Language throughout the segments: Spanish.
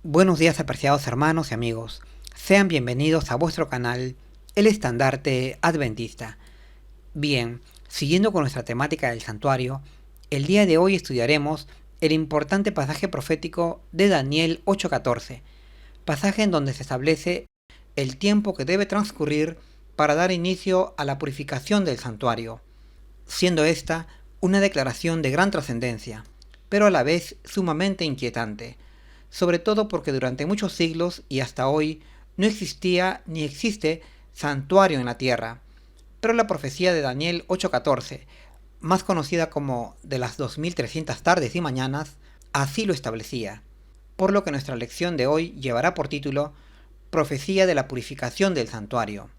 Buenos días, apreciados hermanos y amigos. Sean bienvenidos a vuestro canal, El Estandarte Adventista. Bien, siguiendo con nuestra temática del santuario, el día de hoy estudiaremos el importante pasaje profético de Daniel 8:14, pasaje en donde se establece el tiempo que debe transcurrir para dar inicio a la purificación del santuario, siendo esta una declaración de gran trascendencia, pero a la vez sumamente inquietante, sobre todo porque durante muchos siglos y hasta hoy no existía ni existe santuario en la tierra, pero la profecía de Daniel 8:14, más conocida como de las 2300 tardes y mañanas, así lo establecía, por lo que nuestra lección de hoy llevará por título Profecía de la purificación del santuario,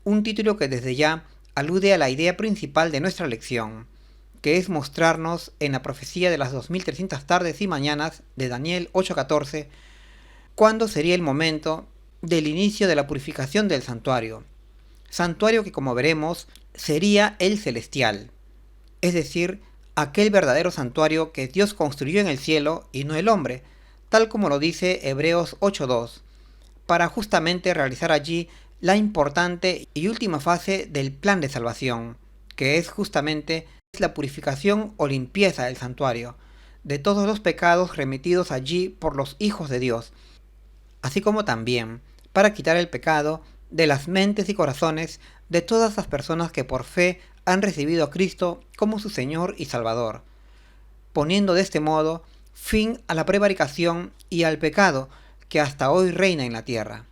un título que desde ya alude a la idea principal de nuestra lección, que es mostrarnos en la profecía de las 2300 tardes y mañanas de Daniel 8:14 cuándo sería el momento del inicio de la purificación del santuario que, como veremos, sería el celestial, es decir, aquel verdadero santuario que Dios construyó en el cielo y no el hombre, tal como lo dice Hebreos 8:2, para justamente realizar allí la importante y última fase del plan de salvación, que es justamente la purificación o limpieza del santuario, de todos los pecados remitidos allí por los hijos de Dios, así como también para quitar el pecado de las mentes y corazones de todas las personas que por fe han recibido a Cristo como su Señor y Salvador, poniendo de este modo fin a la prevaricación y al pecado que hasta hoy reina en la tierra.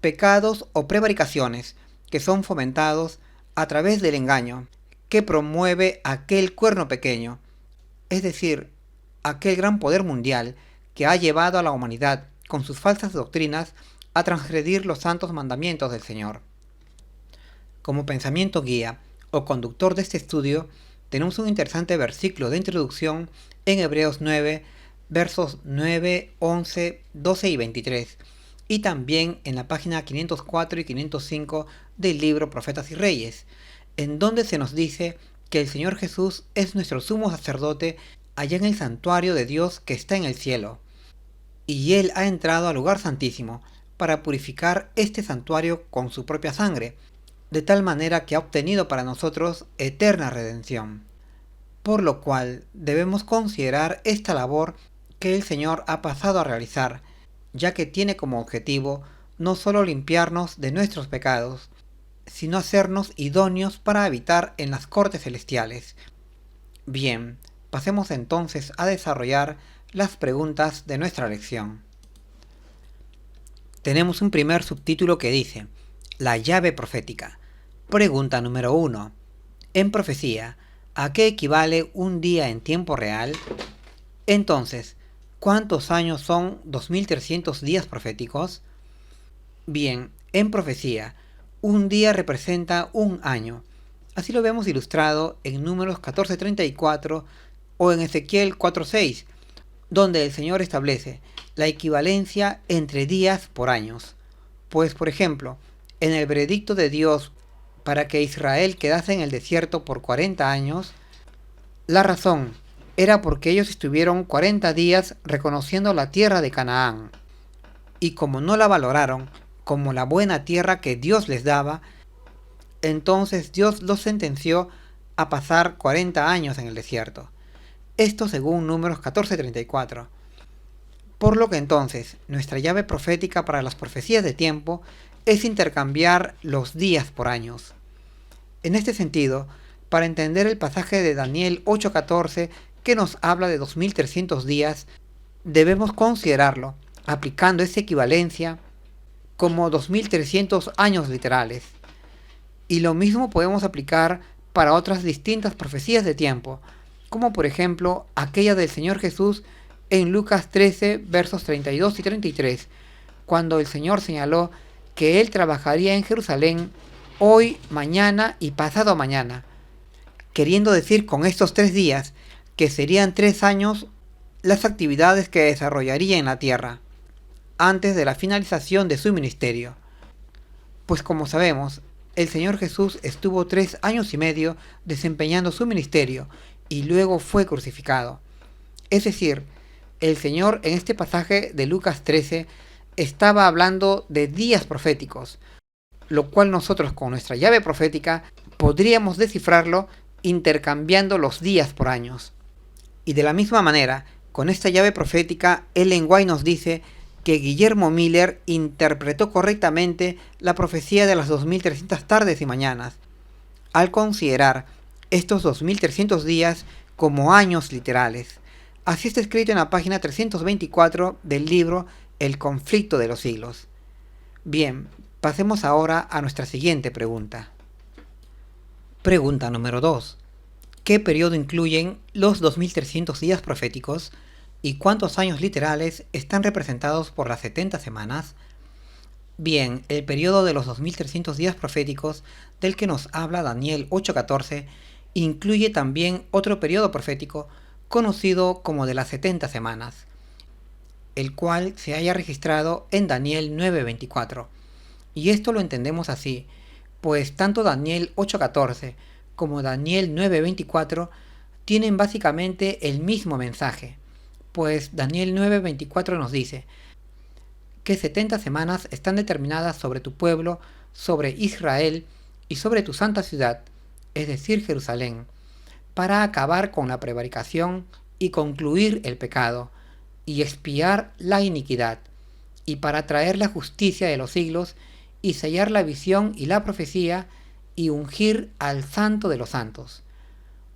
Pecados o prevaricaciones que son fomentados a través del engaño que promueve aquel cuerno pequeño, es decir, aquel gran poder mundial que ha llevado a la humanidad con sus falsas doctrinas a transgredir los santos mandamientos del Señor. Como pensamiento guía o conductor de este estudio, tenemos un interesante versículo de introducción en Hebreos 9, versos 9, 11, 12 y 23, y también en la página 504 y 505 del libro Profetas y Reyes, en donde se nos dice que el Señor Jesús es nuestro sumo sacerdote allá en el santuario de Dios que está en el cielo, y Él ha entrado al lugar santísimo para purificar este santuario con su propia sangre, de tal manera que ha obtenido para nosotros eterna redención. Por lo cual debemos considerar esta labor que el Señor ha pasado a realizar, ya que tiene como objetivo no solo limpiarnos de nuestros pecados, sino hacernos idóneos para habitar en las cortes celestiales. Bien, pasemos entonces a desarrollar las preguntas de nuestra lección. Tenemos un primer subtítulo que dice: La llave profética. Pregunta número 1. En profecía, ¿a qué equivale un día en tiempo real? Entonces, ¿cuántos años son 2300 días proféticos? Bien, en profecía, un día representa un año. Así lo vemos ilustrado en Números 14:34 o en Ezequiel 4:6, donde el Señor establece la equivalencia entre días por años. Pues, por ejemplo, en el veredicto de Dios para que Israel quedase en el desierto por 40 años, la razón era porque ellos estuvieron 40 días reconociendo la tierra de Canaán, y como no la valoraron como la buena tierra que Dios les daba, entonces Dios los sentenció a pasar 40 años en el desierto. Esto según Números 14:34. Por lo que entonces nuestra llave profética para las profecías de tiempo es intercambiar los días por años. En este sentido, para entender el pasaje de Daniel 8:14 que nos habla de 2300 días, debemos considerarlo aplicando esa equivalencia como 2300 años literales. Y lo mismo podemos aplicar para otras distintas profecías de tiempo, como por ejemplo aquella del Señor Jesús en Lucas 13, versos 32 y 33, cuando el Señor señaló que Él trabajaría en Jerusalén hoy, mañana y pasado mañana, queriendo decir con estos 3 días que serían 3 años las actividades que desarrollaría en la tierra, antes de la finalización de su ministerio. Pues como sabemos, el Señor Jesús estuvo 3 años y medio desempeñando su ministerio y luego fue crucificado. Es decir, El Señor en este pasaje de Lucas 13 estaba hablando de días proféticos, lo cual nosotros con nuestra llave profética podríamos descifrarlo intercambiando los días por años. Y de la misma manera, con esta llave profética, Ellen White nos dice que Guillermo Miller interpretó correctamente la profecía de las 2300 tardes y mañanas, al considerar estos 2300 días como años literales. Así está escrito en la página 324 del libro El conflicto de los siglos. Bien, pasemos ahora a nuestra siguiente pregunta. Pregunta número 2. ¿Qué periodo incluyen los 2300 días proféticos y cuántos años literales están representados por las 70 semanas? Bien, el periodo de los 2300 días proféticos del que nos habla Daniel 8:14 incluye también otro periodo profético conocido como de las 70 semanas, el cual se haya registrado en Daniel 9:24. Y esto lo entendemos así, pues tanto Daniel 8:14 como Daniel 9:24 tienen básicamente el mismo mensaje, pues Daniel 9:24 nos dice que 70 semanas están determinadas sobre tu pueblo, sobre Israel y sobre tu santa ciudad, es decir, Jerusalén, para acabar con la prevaricación y concluir el pecado, y expiar la iniquidad, y para traer la justicia de los siglos, y sellar la visión y la profecía, y ungir al Santo de los Santos.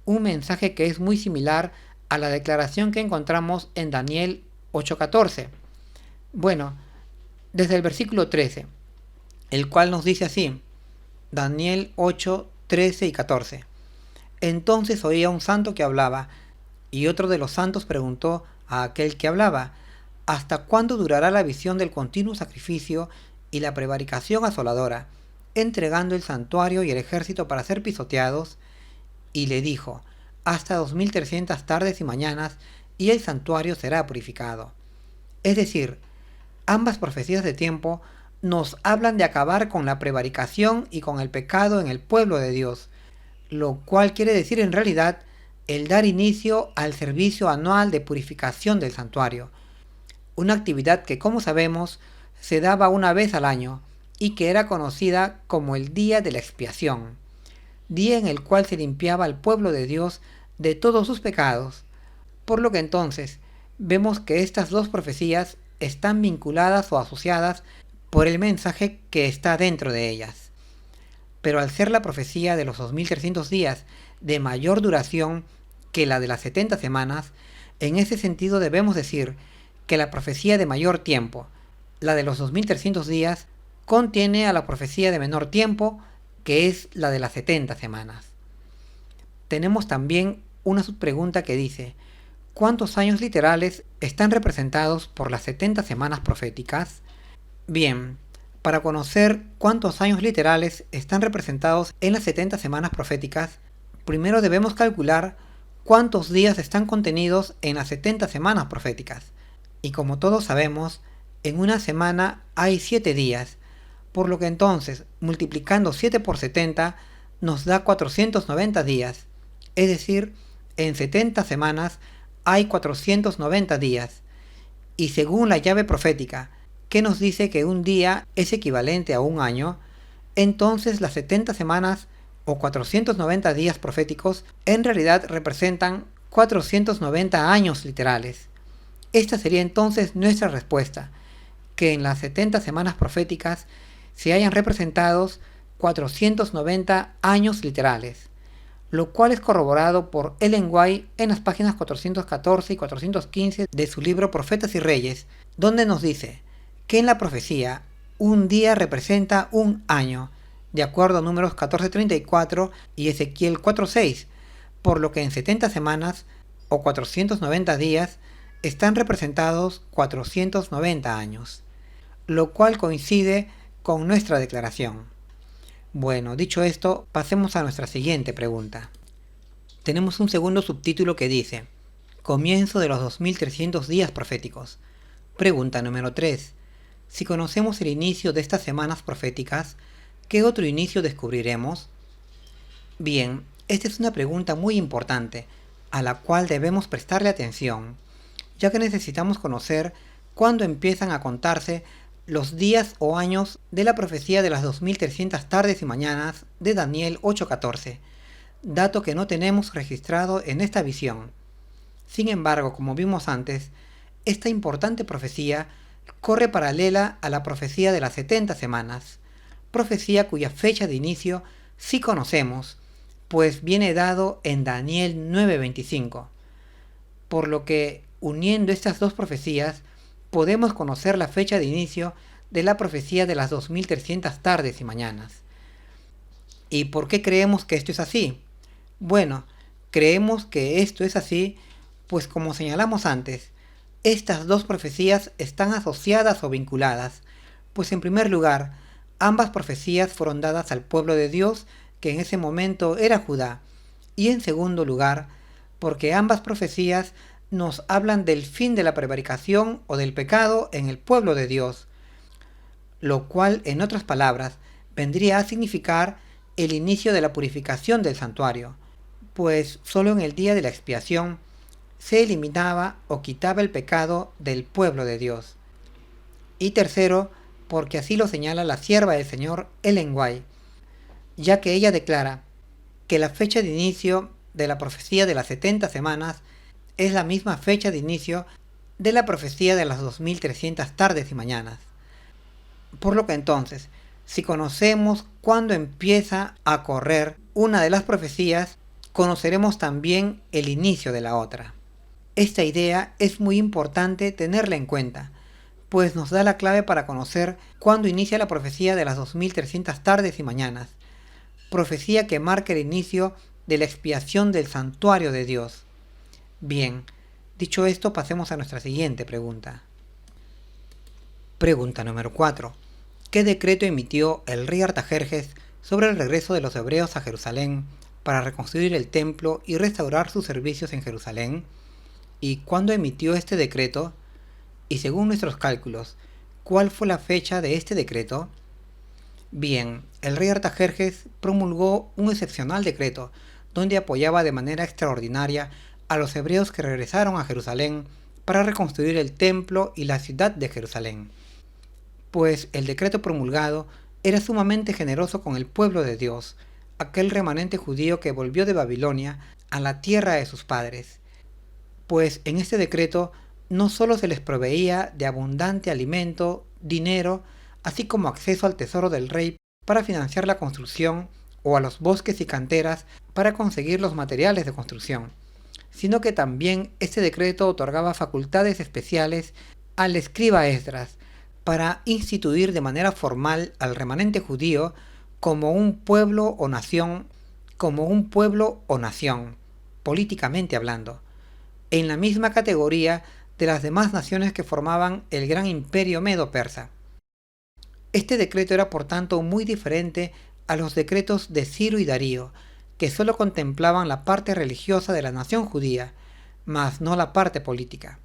Un mensaje que es muy similar a la declaración que encontramos en Daniel 8:14. Bueno, desde el versículo 13, el cual nos dice así, Daniel 8, 13 y 14. Entonces oía un santo que hablaba, y otro de los santos preguntó a aquel que hablaba, ¿hasta cuándo durará la visión del continuo sacrificio y la prevaricación asoladora, entregando el santuario y el ejército para ser pisoteados? Y le dijo, hasta 2300 tardes y mañanas, y el santuario será purificado. Es decir, ambas profecías de tiempo nos hablan de acabar con la prevaricación y con el pecado en el pueblo de Dios, lo cual quiere decir en realidad el dar inicio al servicio anual de purificación del santuario, una actividad que, como sabemos, se daba una vez al año y que era conocida como el Día de la Expiación, día en el cual se limpiaba al pueblo de Dios de todos sus pecados, por lo que entonces vemos que estas dos profecías están vinculadas o asociadas por el mensaje que está dentro de ellas. Pero al ser la profecía de los 2300 días de mayor duración que la de las 70 semanas, en ese sentido debemos decir que la profecía de mayor tiempo, la de los 2300 días, contiene a la profecía de menor tiempo, que es la de las 70 semanas. Tenemos también una subpregunta que dice, ¿cuántos años literales están representados por las 70 semanas proféticas? Bien, para conocer cuántos años literales están representados en las 70 semanas proféticas, primero debemos calcular cuántos días están contenidos en las 70 semanas proféticas. Y como todos sabemos, en una semana hay 7 días, por lo que entonces, multiplicando 7 por 70, nos da 490 días. Es decir, en 70 semanas hay 490 días. Y según la llave profética, que nos dice que un día es equivalente a un año, entonces las 70 semanas o 490 días proféticos en realidad representan 490 años literales. Esta sería entonces nuestra respuesta, que en las 70 semanas proféticas se hayan representados 490 años literales, lo cual es corroborado por Ellen White en las páginas 414 y 415 de su libro Profetas y Reyes, donde nos dice que en la profecía un día representa un año, de acuerdo a Números 14:34 y Ezequiel 4:6, por lo que en 70 semanas o 490 días están representados 490 años, lo cual coincide con nuestra declaración. Bueno, dicho esto, pasemos a nuestra siguiente pregunta. Tenemos un segundo subtítulo que dice, Comienzo de los 2300 días proféticos. Pregunta número 3. Si conocemos el inicio de estas semanas proféticas, ¿qué otro inicio descubriremos? Bien, esta es una pregunta muy importante, a la cual debemos prestarle atención, ya que necesitamos conocer cuándo empiezan a contarse los días o años de la profecía de las 2300 tardes y mañanas de Daniel 8:14, dato que no tenemos registrado en esta visión. Sin embargo, como vimos antes, esta importante profecía corre paralela a la profecía de las 70 semanas, profecía cuya fecha de inicio sí conocemos, pues viene dado en Daniel 9:25, por lo que, uniendo estas dos profecías, podemos conocer la fecha de inicio de la profecía de las 2300 tardes y mañanas. ¿Y por qué creemos que esto es así? Bueno, creemos que esto es así, pues como señalamos antes, estas dos profecías están asociadas o vinculadas, pues en primer lugar, ambas profecías fueron dadas al pueblo de Dios, que en ese momento era Judá, y en segundo lugar, porque ambas profecías nos hablan del fin de la prevaricación o del pecado en el pueblo de Dios, lo cual, en otras palabras, vendría a significar el inicio de la purificación del santuario, pues solo en el día de la expiación se eliminaba o quitaba el pecado del pueblo de Dios. Y tercero, porque así lo señala la sierva del Señor Ellen White, ya que ella declara que la fecha de inicio de la profecía de las 70 semanas es la misma fecha de inicio de la profecía de las 2300 tardes y mañanas. Por lo que entonces, si conocemos cuándo empieza a correr una de las profecías, conoceremos también el inicio de la otra. Esta idea es muy importante tenerla en cuenta, pues nos da la clave para conocer cuándo inicia la profecía de las 2300 tardes y mañanas, profecía que marca el inicio de la expiación del santuario de Dios. Bien, dicho esto, pasemos a nuestra siguiente pregunta. Pregunta número 4. ¿Qué decreto emitió el rey Artajerjes sobre el regreso de los hebreos a Jerusalén para reconstruir el templo y restaurar sus servicios en Jerusalén? ¿Y cuándo emitió este decreto? Y según nuestros cálculos, ¿cuál fue la fecha de este decreto? Bien, el rey Artajerjes promulgó un excepcional decreto donde apoyaba de manera extraordinaria a los hebreos que regresaron a Jerusalén para reconstruir el templo y la ciudad de Jerusalén, pues el decreto promulgado era sumamente generoso con el pueblo de Dios, aquel remanente judío que volvió de Babilonia a la tierra de sus padres, pues en este decreto no solo se les proveía de abundante alimento, dinero, así como acceso al tesoro del rey para financiar la construcción o a los bosques y canteras para conseguir los materiales de construcción, sino que también este decreto otorgaba facultades especiales al escriba Esdras para instituir de manera formal al remanente judío como un pueblo o nación, políticamente hablando, en la misma categoría de las demás naciones que formaban el gran imperio medo-persa. Este decreto era por tanto muy diferente a los decretos de Ciro y Darío, que solo contemplaban la parte religiosa de la nación judía, mas no la parte política.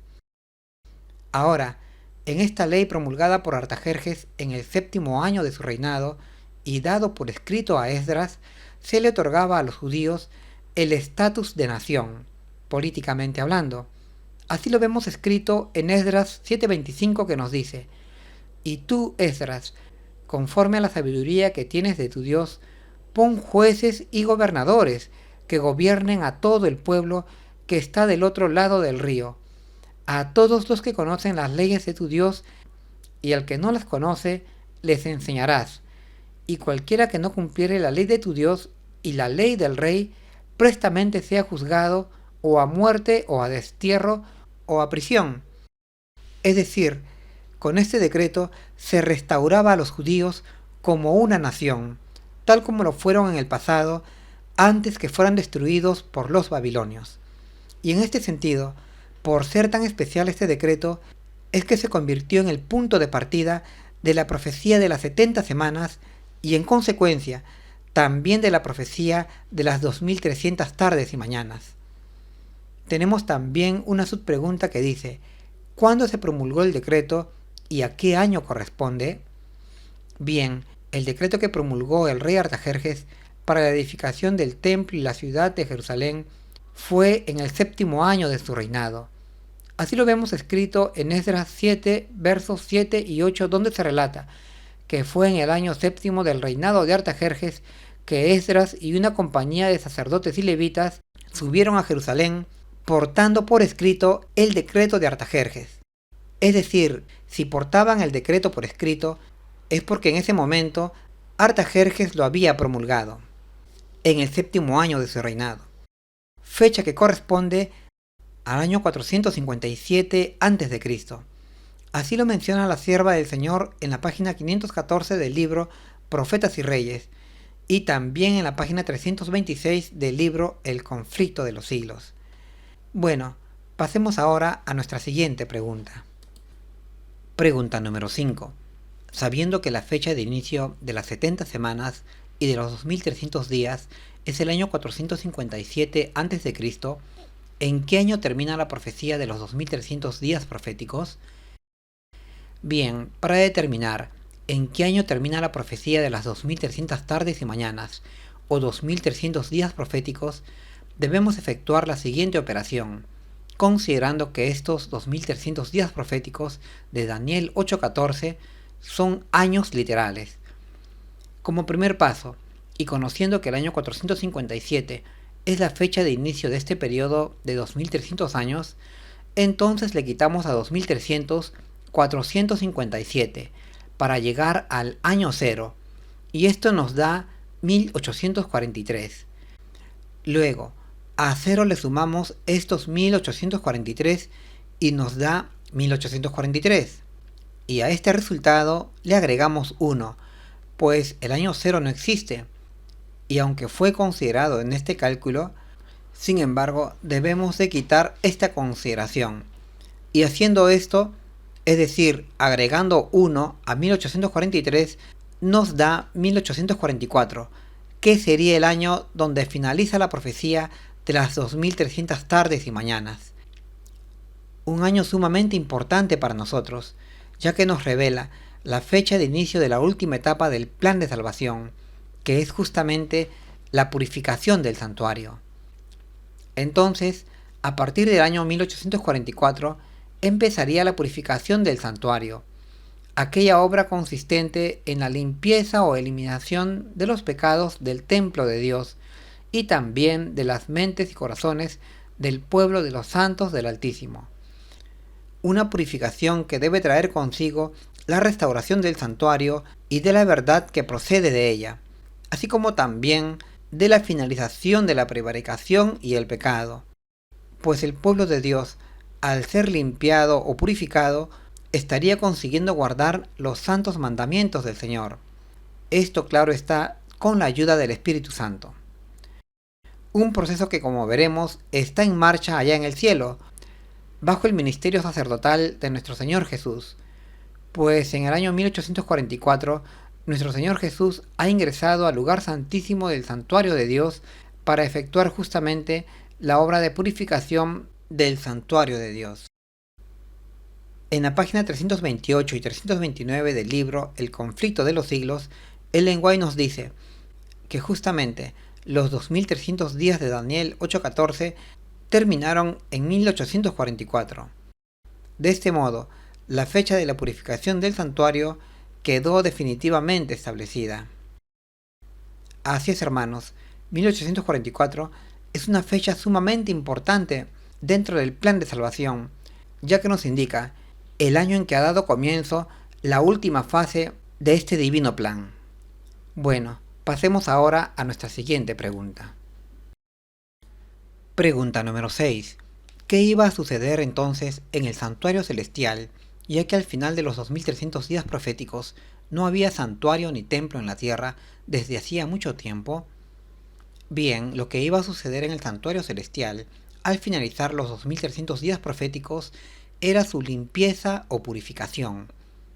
Ahora, en esta ley promulgada por Artajerjes en el 7º año de su reinado y dado por escrito a Esdras, se le otorgaba a los judíos el estatus de nación, políticamente hablando. Así lo vemos escrito en Esdras 7:25, que nos dice: «Y tú, Esdras, conforme a la sabiduría que tienes de tu Dios, pon jueces y gobernadores que gobiernen a todo el pueblo que está del otro lado del río, a todos los que conocen las leyes de tu Dios, y al que no las conoce, les enseñarás. Y cualquiera que no cumpliere la ley de tu Dios y la ley del rey, prestamente sea juzgado o a muerte o a destierro o a prisión». Es decir, con este decreto se restauraba a los judíos como una nación, tal como lo fueron en el pasado, antes que fueran destruidos por los babilonios. Y en este sentido, por ser tan especial este decreto, es que se convirtió en el punto de partida de la profecía de las 70 semanas y, en consecuencia, también de la profecía de las 2300 tardes y mañanas. Tenemos también una subpregunta que dice: ¿cuándo se promulgó el decreto y a qué año corresponde? Bien, el decreto que promulgó el rey Artajerjes para la edificación del templo y la ciudad de Jerusalén fue en el 7º año de su reinado. Así lo vemos escrito en Esdras 7, versos 7 y 8, donde se relata que fue en el año séptimo del reinado de Artajerjes que Esdras y una compañía de sacerdotes y levitas subieron a Jerusalén portando por escrito el decreto de Artajerjes. Es decir, si portaban el decreto por escrito, es porque en ese momento Artajerjes lo había promulgado, en el séptimo año de su reinado, fecha que corresponde al año 457 a.C. Así lo menciona la sierva del Señor en la página 514 del libro Profetas y Reyes, y también en la página 326 del libro El conflicto de los siglos. Bueno, pasemos ahora a nuestra siguiente pregunta. Pregunta número 5. Sabiendo que la fecha de inicio de las 70 semanas y de los 2300 días es el año 457 a.C., ¿en qué año termina la profecía de los 2300 días proféticos? Bien, para determinar en qué año termina la profecía de las 2300 tardes y mañanas o 2300 días proféticos, debemos efectuar la siguiente operación, considerando que estos 2300 días proféticos de Daniel 8:14 son años literales. Como primer paso, y conociendo que el año 457 es la fecha de inicio de este periodo de 2300 años, entonces le quitamos a 2300 457 para llegar al año 0, y esto nos da 1843. Luego, a 0 le sumamos estos 1843 y nos da 1843. Y a este resultado le agregamos 1, pues el año 0 no existe, y aunque fue considerado en este cálculo, sin embargo debemos de quitar esta consideración. Y haciendo esto, es decir, agregando 1 a 1843, nos da 1844, que sería el año donde finaliza la profecía de las 2300 tardes y mañanas. Un año sumamente importante para nosotros, ya que nos revela la fecha de inicio de la última etapa del plan de salvación, que es justamente la purificación del santuario. Entonces, a partir del año 1844, empezaría la purificación del santuario, aquella obra consistente en la limpieza o eliminación de los pecados del templo de Dios y también de las mentes y corazones del pueblo de los santos del Altísimo. Una purificación que debe traer consigo la restauración del santuario y de la verdad que procede de ella, así como también de la finalización de la prevaricación y el pecado, pues el pueblo de Dios, al ser limpiado o purificado, estaría consiguiendo guardar los santos mandamientos del Señor. Esto, claro está, con la ayuda del Espíritu Santo. Un proceso que, como veremos, está en marcha allá en el cielo, bajo el ministerio sacerdotal de nuestro Señor Jesús, pues en el año 1844, nuestro Señor Jesús ha ingresado al lugar santísimo del santuario de Dios para efectuar justamente la obra de purificación del santuario de Dios. En la página 328 y 329 del libro El conflicto de los siglos, Ellen White nos dice que justamente los 2300 días de Daniel 8:14 terminaron en 1844. De este modo, la fecha de la purificación del santuario quedó definitivamente establecida. Así es, hermanos, 1844 es una fecha sumamente importante dentro del plan de salvación, ya que nos indica el año en que ha dado comienzo la última fase de este divino plan. Bueno, pasemos ahora a nuestra siguiente pregunta. Pregunta número 6. ¿Qué iba a suceder entonces en el santuario celestial, ya que al final de los 2300 días proféticos no había santuario ni templo en la tierra desde hacía mucho tiempo? Bien, lo que iba a suceder en el santuario celestial al finalizar los 2300 días proféticos era su limpieza o purificación.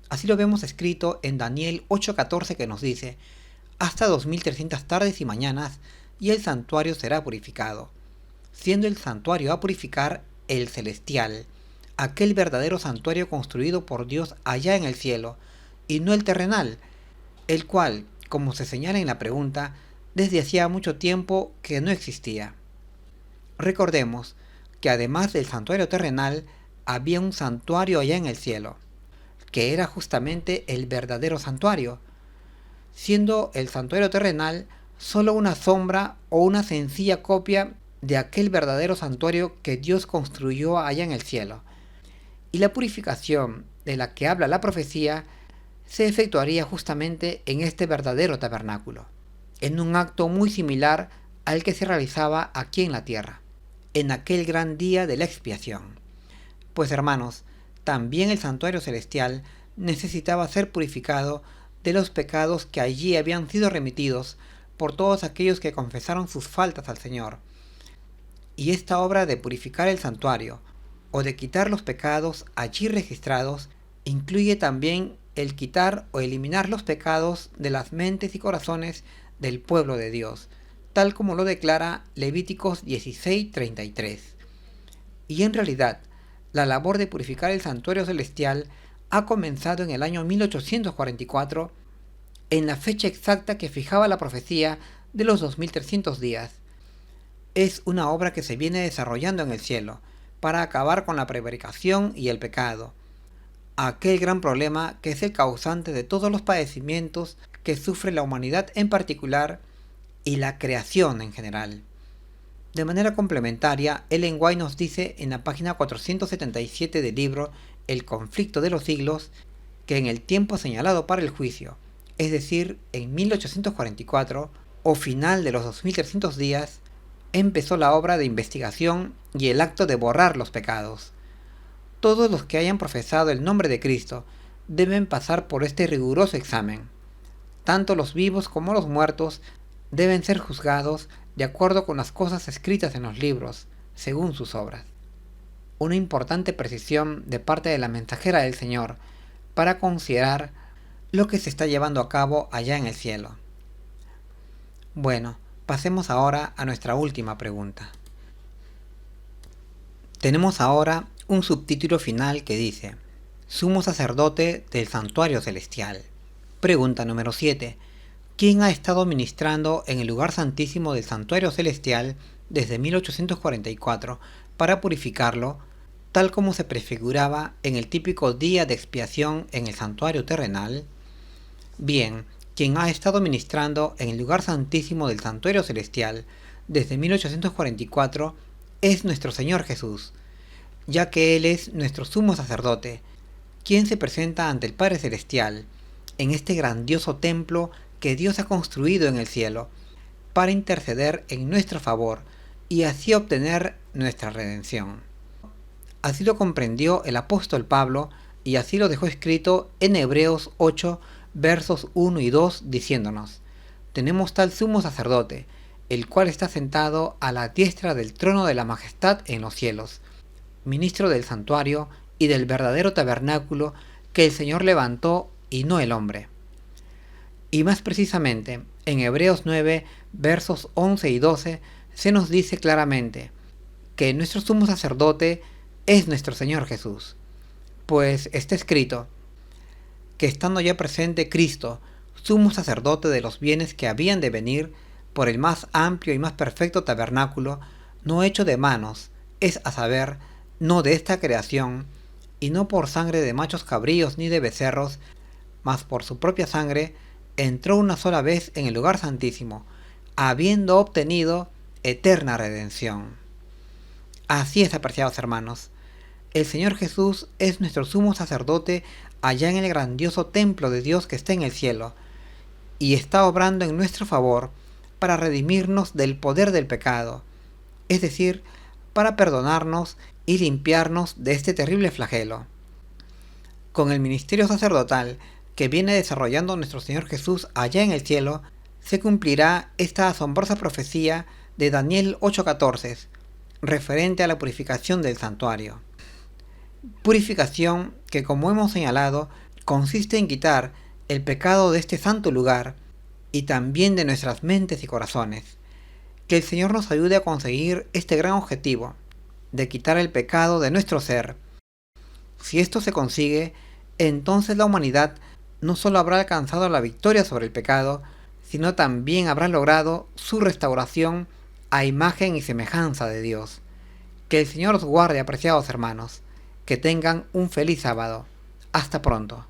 Así lo vemos escrito en Daniel 8:14, que nos dice: hasta 2300 tardes y mañanas y el santuario será purificado, siendo el santuario a purificar el celestial, aquel verdadero santuario construido por Dios allá en el cielo, y no el terrenal, el cual, como se señala en la pregunta, desde hacía mucho tiempo que no existía. Recordemos que además del santuario terrenal, había un santuario allá en el cielo, que era justamente el verdadero santuario, siendo el santuario terrenal solo una sombra o una sencilla copia de aquel verdadero santuario que Dios construyó allá en el cielo. Y la purificación de la que habla la profecía se efectuaría justamente en este verdadero tabernáculo, en un acto muy similar al que se realizaba aquí en la tierra, en aquel gran día de la expiación. Pues hermanos, también el santuario celestial necesitaba ser purificado de los pecados que allí habían sido remitidos por todos aquellos que confesaron sus faltas al Señor. Y esta obra de purificar el santuario, o de quitar los pecados allí registrados, incluye también el quitar o eliminar los pecados de las mentes y corazones del pueblo de Dios, tal como lo declara Levíticos 16:33. Y en realidad, la labor de purificar el santuario celestial ha comenzado en el año 1844, en la fecha exacta que fijaba la profecía de los 2300 días. Es una obra que se viene desarrollando en el cielo, para acabar con la prevaricación y el pecado, aquel gran problema que es el causante de todos los padecimientos que sufre la humanidad en particular y la creación en general. De manera complementaria, Ellen White nos dice en la página 477 del libro El conflicto de los siglos, que en el tiempo señalado para el juicio, es decir, en 1844, o final de los 2300 días, empezó la obra de investigación y el acto de borrar los pecados. Todos los que hayan profesado el nombre de Cristo deben pasar por este riguroso examen. Tanto los vivos como los muertos deben ser juzgados de acuerdo con las cosas escritas en los libros, según sus obras. Una importante precisión de parte de la mensajera del Señor para considerar lo que se está llevando a cabo allá en el cielo. Bueno, pasemos ahora a nuestra última pregunta. Tenemos ahora un subtítulo final que dice: Sumo sacerdote del santuario celestial. Pregunta número 7. ¿Quién ha estado ministrando en el lugar santísimo del santuario celestial desde 1844 para purificarlo, tal como se prefiguraba en el típico día de expiación en el santuario terrenal? Bien, quien ha estado ministrando en el lugar santísimo del santuario celestial desde 1844 es nuestro Señor Jesús, ya que Él es nuestro sumo sacerdote, quien se presenta ante el Padre Celestial en este grandioso templo que Dios ha construido en el cielo, para interceder en nuestro favor y así obtener nuestra redención. Así lo comprendió el apóstol Pablo y así lo dejó escrito en Hebreos 8, versos 1 y 2, diciéndonos: tenemos tal sumo sacerdote, el cual está sentado a la diestra del trono de la majestad en los cielos, ministro del santuario y del verdadero tabernáculo que el Señor levantó y no el hombre. Y más precisamente, en Hebreos 9, versos 11 y 12, se nos dice claramente que nuestro sumo sacerdote es nuestro Señor Jesús, pues está escrito que estando ya presente Cristo, sumo sacerdote de los bienes que habían de venir, por el más amplio y más perfecto tabernáculo, no hecho de manos, es a saber, no de esta creación, y no por sangre de machos cabríos ni de becerros, mas por su propia sangre, entró una sola vez en el lugar santísimo, habiendo obtenido eterna redención. Así es, apreciados hermanos, el Señor Jesús es nuestro sumo sacerdote allá en el grandioso templo de Dios que está en el cielo, y está obrando en nuestro favor para redimirnos del poder del pecado, es decir, para perdonarnos y limpiarnos de este terrible flagelo. Con el ministerio sacerdotal que viene desarrollando nuestro Señor Jesús allá en el cielo, se cumplirá esta asombrosa profecía de Daniel 8:14, referente a la purificación del santuario. Purificación que, como hemos señalado, consiste en quitar el pecado de este santo lugar y también de nuestras mentes y corazones. Que el Señor nos ayude a conseguir este gran objetivo, de quitar el pecado de nuestro ser. Si esto se consigue, entonces la humanidad no solo habrá alcanzado la victoria sobre el pecado, sino también habrá logrado su restauración a imagen y semejanza de Dios. Que el Señor os guarde, apreciados hermanos. Que tengan un feliz sábado. Hasta pronto.